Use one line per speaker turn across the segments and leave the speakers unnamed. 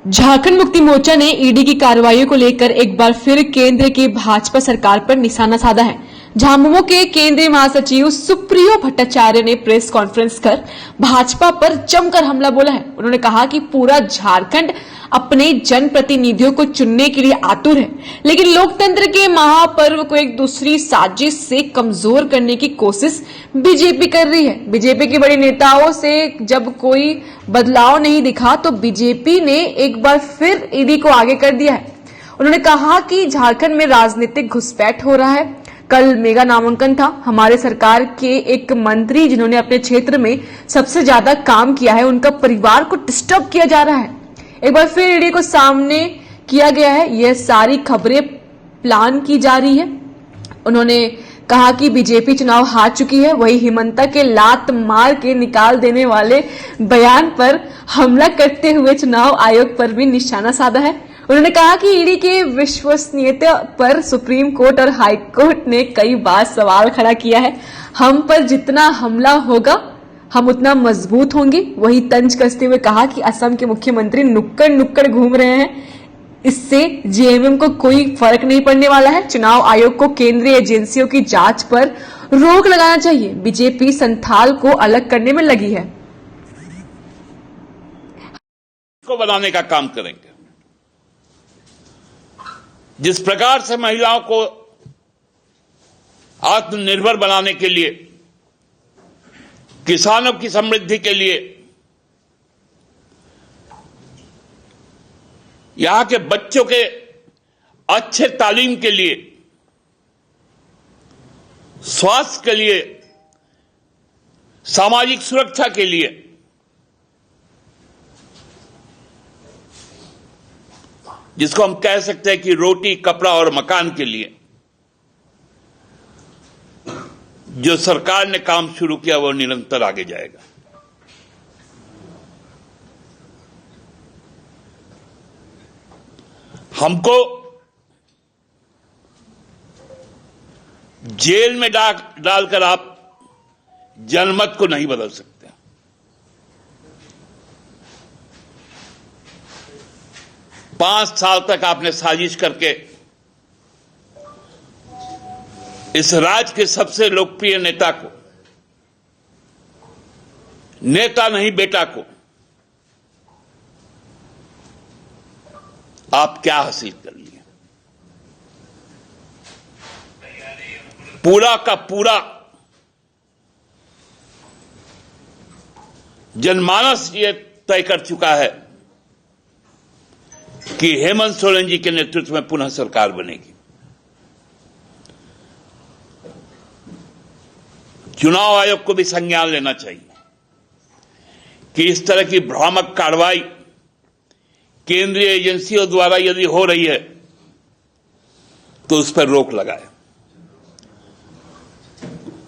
झारखंड मुक्ति मोर्चा ने ईडी की कार्रवाई को लेकर एक बार फिर केंद्र की भाजपा सरकार पर निशाना साधा है। झामुमो के केंद्रीय महासचिव सुप्रियो भट्टाचार्य ने प्रेस कॉन्फ्रेंस कर भाजपा पर जमकर हमला बोला है। उन्होंने कहा कि पूरा झारखंड अपने जनप्रतिनिधियों को चुनने के लिए आतुर है, लेकिन लोकतंत्र के महापर्व को एक दूसरी साजिश से कमजोर करने की कोशिश बीजेपी कर रही है। बीजेपी के बड़े नेताओं से जब कोई बदलाव नहीं दिखा तो बीजेपी ने एक बार फिर ईडी को आगे कर दिया है। उन्होंने कहा कि झारखंड में राजनीतिक घुसपैठ हो रहा है। कल मेगा नामांकन था। हमारे सरकार के एक मंत्री जिन्होंने अपने क्षेत्र में सबसे ज्यादा काम किया है, उनका परिवार को डिस्टर्ब किया जा रहा है। एक बार फिर ईडी को सामने किया गया है। यह सारी खबरें प्लान की जा रही है। उन्होंने कहा कि बीजेपी चुनाव हार चुकी है। वही हिमंता के लात मार के निकाल देने वाले बयान पर हमला करते हुए चुनाव आयोग पर भी निशाना साधा है। उन्होंने कहा कि ईडी के विश्वसनीयता पर सुप्रीम कोर्ट और हाई कोर्ट ने कई बार सवाल खड़ा किया है। हम पर जितना हमला होगा हम उतना मजबूत होंगे। वही तंज कसते हुए कहा कि असम के मुख्यमंत्री नुक्कड़ नुक्कड़ घूम रहे हैं, इससे जेएमएम को कोई फर्क नहीं पड़ने वाला है। चुनाव आयोग को केंद्रीय एजेंसियों की जांच पर रोक लगाना चाहिए। बीजेपी संथाल को अलग करने में लगी है।
को बनाने का काम करेंगे। जिस प्रकार से महिलाओं को आत्मनिर्भर बनाने के लिए, किसानों की समृद्धि के लिए, यहां के बच्चों के अच्छे तालीम के लिए, स्वास्थ्य के लिए, सामाजिक सुरक्षा के लिए जिसको हम कह सकते हैं कि रोटी, कपड़ा और मकान के लिए जो सरकार ने काम शुरू किया वो निरंतर आगे जाएगा। हमको जेल में डालकर आप जनमत को नहीं बदल सकते। 5 साल तक आपने साजिश करके इस राज्य के सबसे लोकप्रिय नेता को, नेता नहीं बेटा को, आप क्या हासिल कर लिए? पूरा का पूरा जनमानस ये तय कर चुका है कि हेमंत सोरेन जी के नेतृत्व में पुनः सरकार बनेगी। चुनाव आयोग को भी संज्ञान लेना चाहिए कि इस तरह की भ्रामक कार्रवाई केंद्रीय एजेंसियों द्वारा यदि हो रही है तो उस पर रोक लगाए।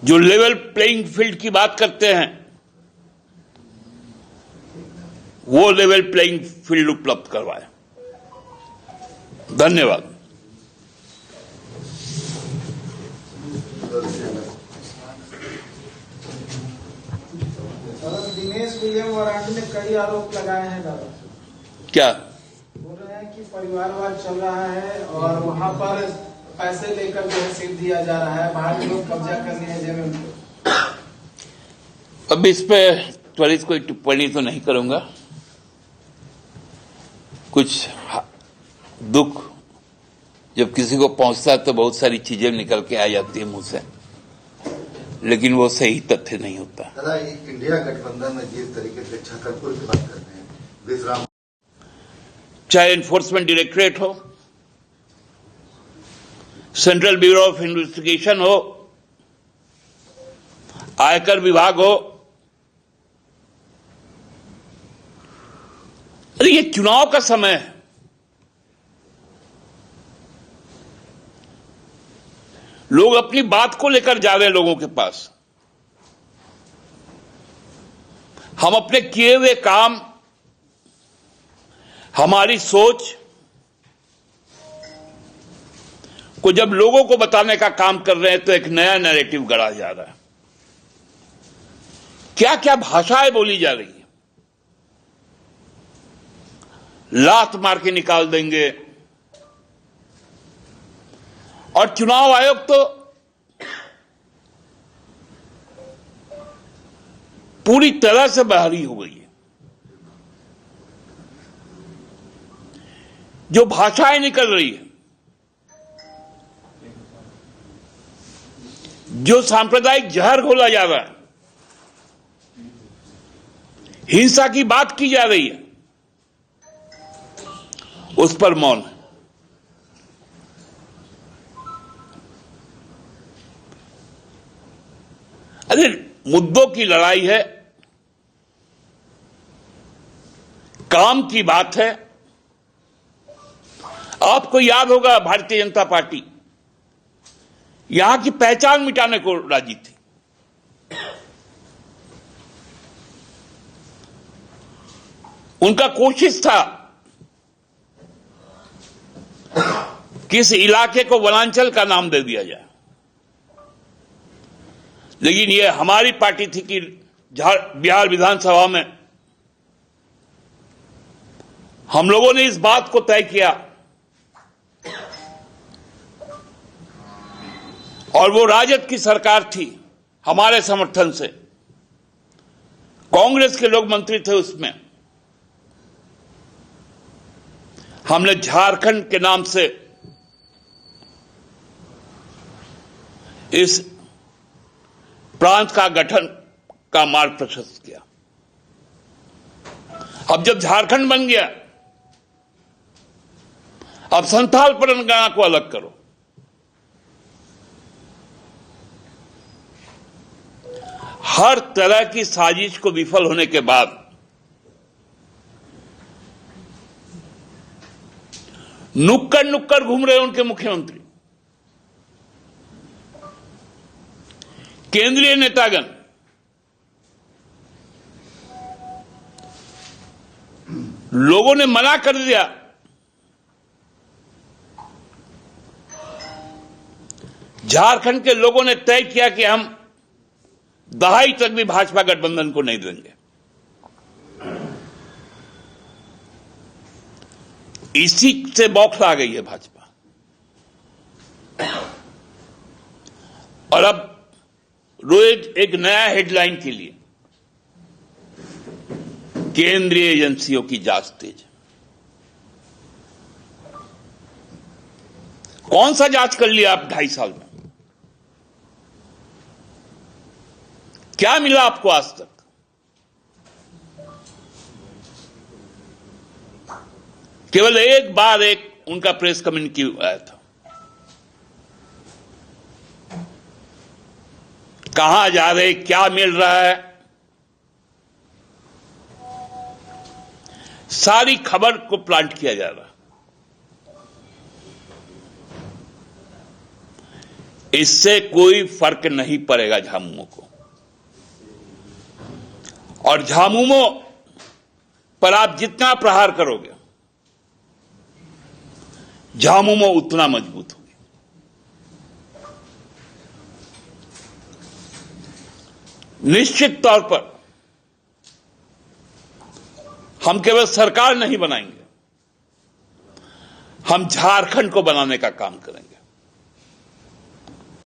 जो लेवल प्लेइंग फील्ड की बात करते हैं वो लेवल प्लेइंग फील्ड उपलब्ध करवाए। धन्यवाद।
दिनेश विलियम वरांडी ने कई आरोप लगाए हैं दादा।
क्या
बोल रहे हैं कि परिवारवाद चल रहा है और वहां पर पैसे लेकर जो है सीट दिया जा रहा है, बाहर के लोग कब्जा करने हैं जमीन को।
अब इस पे त्वरित कोई टिप्पणी तो नहीं करूंगा। कुछ दुख जब किसी को पहुंचता है तो बहुत सारी चीजें निकल के आ जाती है मुंह से, लेकिन वो सही तथ्य नहीं होता।
दादा, इंडिया गठबंधन में जिस तरीके से छतरपुर की बात करते हैं, विश्राम,
चाहे एनफोर्समेंट डायरेक्टरेट हो, सेंट्रल ब्यूरो ऑफ इन्वेस्टिगेशन हो, आयकर विभाग हो, अरे ये चुनाव का समय है। लोग अपनी बात को लेकर जा रहे हैं लोगों के पास। हम अपने किए हुए काम, हमारी सोच को जब लोगों को बताने का काम कर रहे हैं तो एक नया नैरेटिव गढ़ा जा रहा है। क्या क्या भाषाएं बोली जा रही है। लात मार के निकाल देंगे। और चुनाव आयोग तो पूरी तरह से बहाली हो गई है। जो भाषाएं निकल रही है, जो सांप्रदायिक जहर घोला जा रहा है, हिंसा की बात की जा रही है, उस पर मौन है। अरे मुद्दों की लड़ाई है, काम की बात है। आपको याद होगा भारतीय जनता पार्टी यहां की पहचान मिटाने को राजी थी। उनका कोशिश था कि इस इलाके को वनांचल का नाम दे दिया जाए, लेकिन यह हमारी पार्टी थी कि बिहार विधानसभा में हम लोगों ने इस बात को तय किया और वो राजद की सरकार थी, हमारे समर्थन से कांग्रेस के लोग मंत्री थे, उसमें हमने झारखंड के नाम से इस प्रांत का गठन का मार्ग प्रशस्त किया। अब जब झारखंड बन गया, अब संथाल परगना को अलग करो। हर तरह की साजिश को विफल होने के बाद नुक्कड़ नुक्कड़ घूम रहे उनके मुख्यमंत्री, केंद्रीय नेतागण। लोगों ने मना कर दिया। झारखंड के लोगों ने तय किया कि हम दहाई तक भी भाजपा गठबंधन को नहीं देंगे। इसी से बौखला गई है भाजपा। और अब रोज एक नया हेडलाइन के लिए केंद्रीय एजेंसियों की जांच तेज। कौन सा जांच कर लिया आप 2.5 साल में? क्या मिला आपको आज तक? केवल एक बार एक उनका प्रेस कम्युनिके आया था। कहां जा रहे, क्या मिल रहा है, सारी खबर को प्लांट किया जा रहा है। इससे कोई फर्क नहीं पड़ेगा झामुमो को। और झामुमो पर आप जितना प्रहार करोगे, झामुमो उतना मजबूत होगी। निश्चित तौर पर हम केवल सरकार नहीं बनाएंगे, हम झारखंड को बनाने का काम करेंगे।